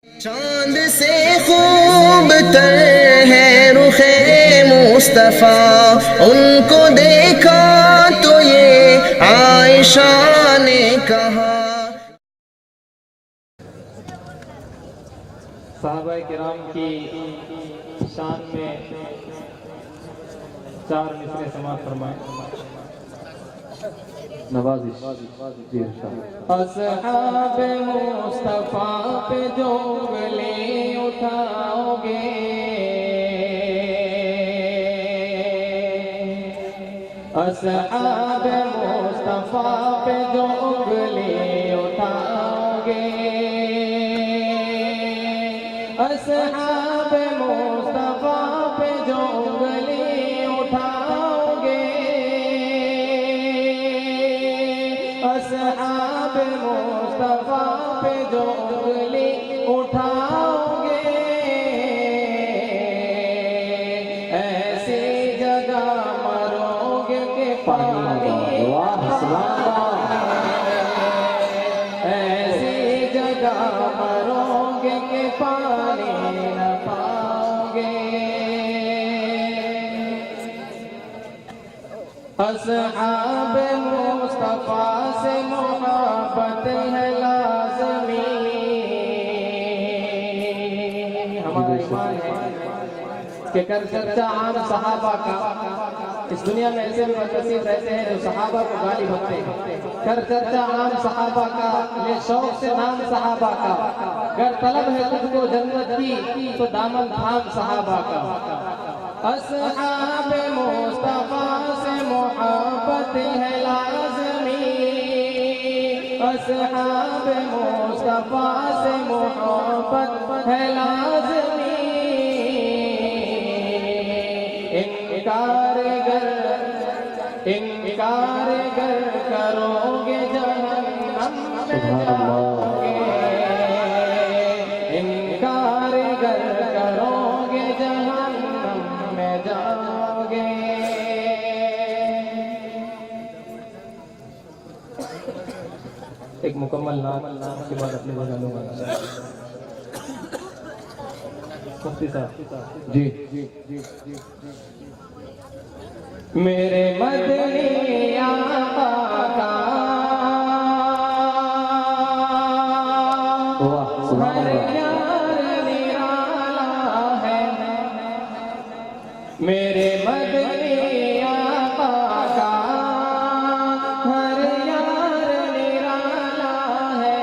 चांद से खूब तर है रुखे मुस्तफा, उनको देखा तो ये आयशा ने कहा। सहाबा किराम की शान में चार मिसरे समाप्त फरमाए। नवाजिश जी असहाब मुस्तफा पे जो उंगली उठाओगे, असहाब मुस्तफा पे जो उंगली उठाओगे, असहाब मुस्तफा पे जो उंगली उठाओगे, असहाब मुस्तफा पे जो उंगली उठाओगे, ऐसी जगह मरोगे के पानी, ऐसी जगह मरोगे के पानी न पाओगे। असहाब मुस्तफा से मोहब्बत है लाज़मी, हमारा ईमान है कि कर चर्चा आम सहाबा का। इस दुनिया में ऐसे भी मुतसिफ रहते हैं जो सहाबा को गाली बकते हैं। कर चर्चा आम सहाबा का, ले शौक से नाम सहाबा का, अगर तलब है तुझको जन्नत की तो दामन थाम सहाबा का। असहाब मुस्तफा से मोहब्बत है लाज़मी, असहाब मुस्तफा से मोहब्बत है लाज़मी। इनकार गर करोगे जहन्नम में जाओगे, इनकार गर करोगे जहन्नम में जाओगे। एक मुकम्मल नाम के बाद अपने जगह लूंगा मुफ्ती साहब जी। मेरे मदनी आका का हर यार निराला है, मेरे मदनी आका का हर यार निराला है,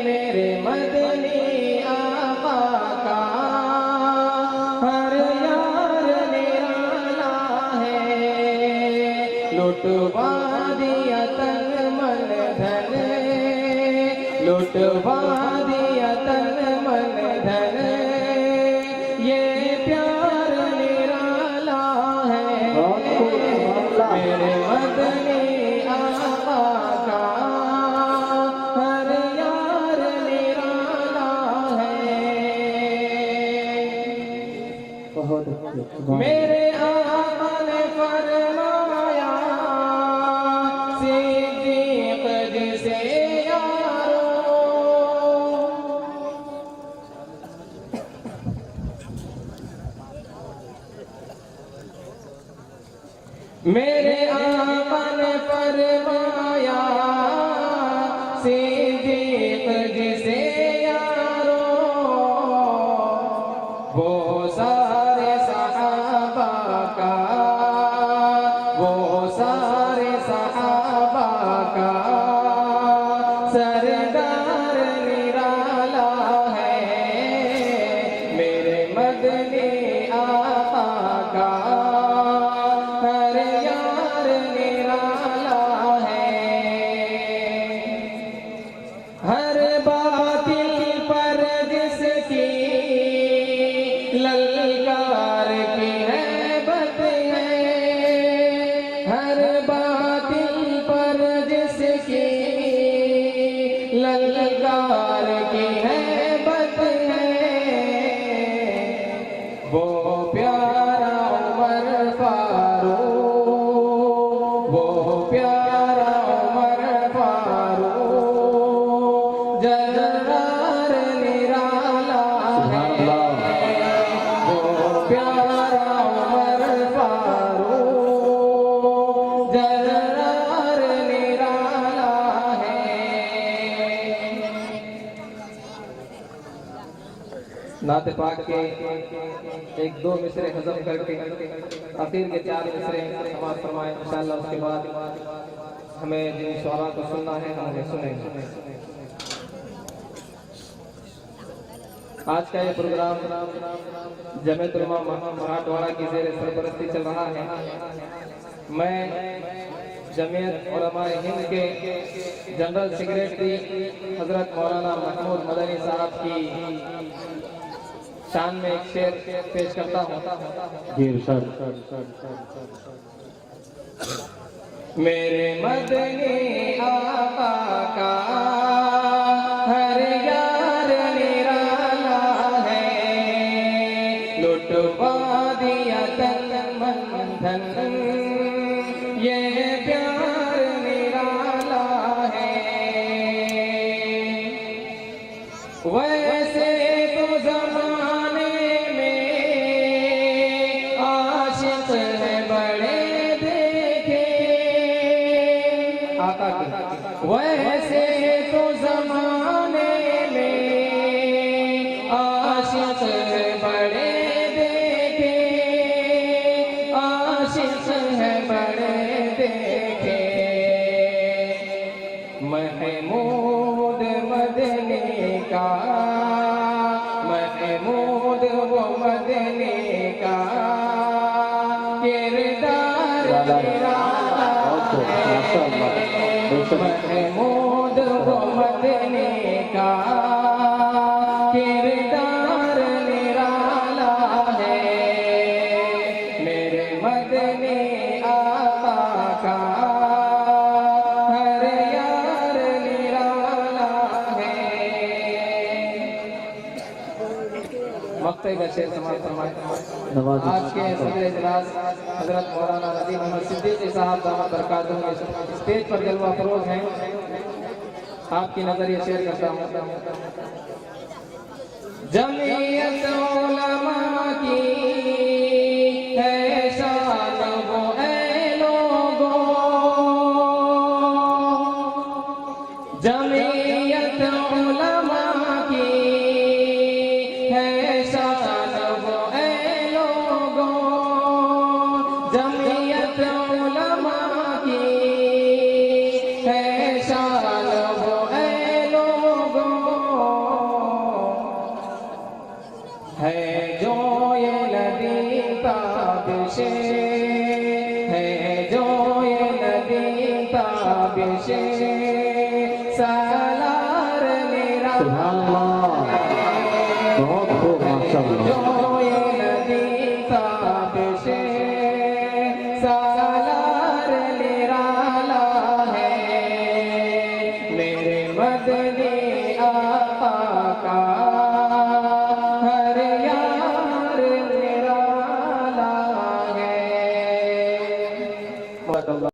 मेरे मदनी आका का हर यार निराला है। लुटवा दिया तन मन धन, लुटवा दिया तन मन धन, ये प्यार निराला है, मेरे मदनी आका का हर यार निराला है। मेरे आका ने फरमाया सिद्दीक़ जिसे यारो, मेरे आका ने फरमाया सिद्दीक़ जिसे यारो, वो सारे सहाबा का, वो सारे सहाबा का सरदार निराला है, मेरे मदनी आका का हर यार नात पाक के एक दो मिसरे हजम करके आखिर के 4 मिसरे समाप्त फरमाए। इंशाअल्लाह उसके बाद हमें जिन शुरा को सुनना है हम उन्हें सुनेंगे। आज का ये प्रोग्राम जमीयत उलमा मराठवाड़ा की ज़ेर सरपरस्ती चल रहा है। मैं जमीयत उलमा हिंद के जनरल सेक्रेटरी हजरत मौलाना महमूद मदनी साहब की शान में एक शेर पेश करता हूँ। जी इरशाद। मेरे मदनी आका का हर यार निराला है, लुटवा दिया तन मन धन, ये प्यार निराला है। वैसे तो जमाने में आशिक है बड़े देखे आका के, वैसे तो जमाने में आशिक है बड़े देखे, आशिक है बड़े देखे। महमूद मदनी का, महमूद वो मदनी का किरदार निराला है। महमूद वो मदनी का किरदार निराला है। मेरे मदनी आका का हर यार निराला है। मक्ते का शेर समाप्त फरमाए। आज के सदर इजलास हजरत मौलाना नदीम मोहम्मद सिद्दीकी साहब दामद बरकातुहू स्टेज पर जलवा फरोज हैं। आपकी नजर ये शेर करता हूँ। जमीयत उलमा की है शान वो ऐ लोगों, जमीयत उलमा की है शान वो ऐ लोगों, जमीयत उलमा की है शान वो ऐ लोगों, है जो ये नदी ताबिशे, है जो ये नदी ताबिशे, सालार मेरा बहुत खूब माशाअल्लाह। जो ये नदी ताबिशे, सालार निराला है। मेरे मदनी आका का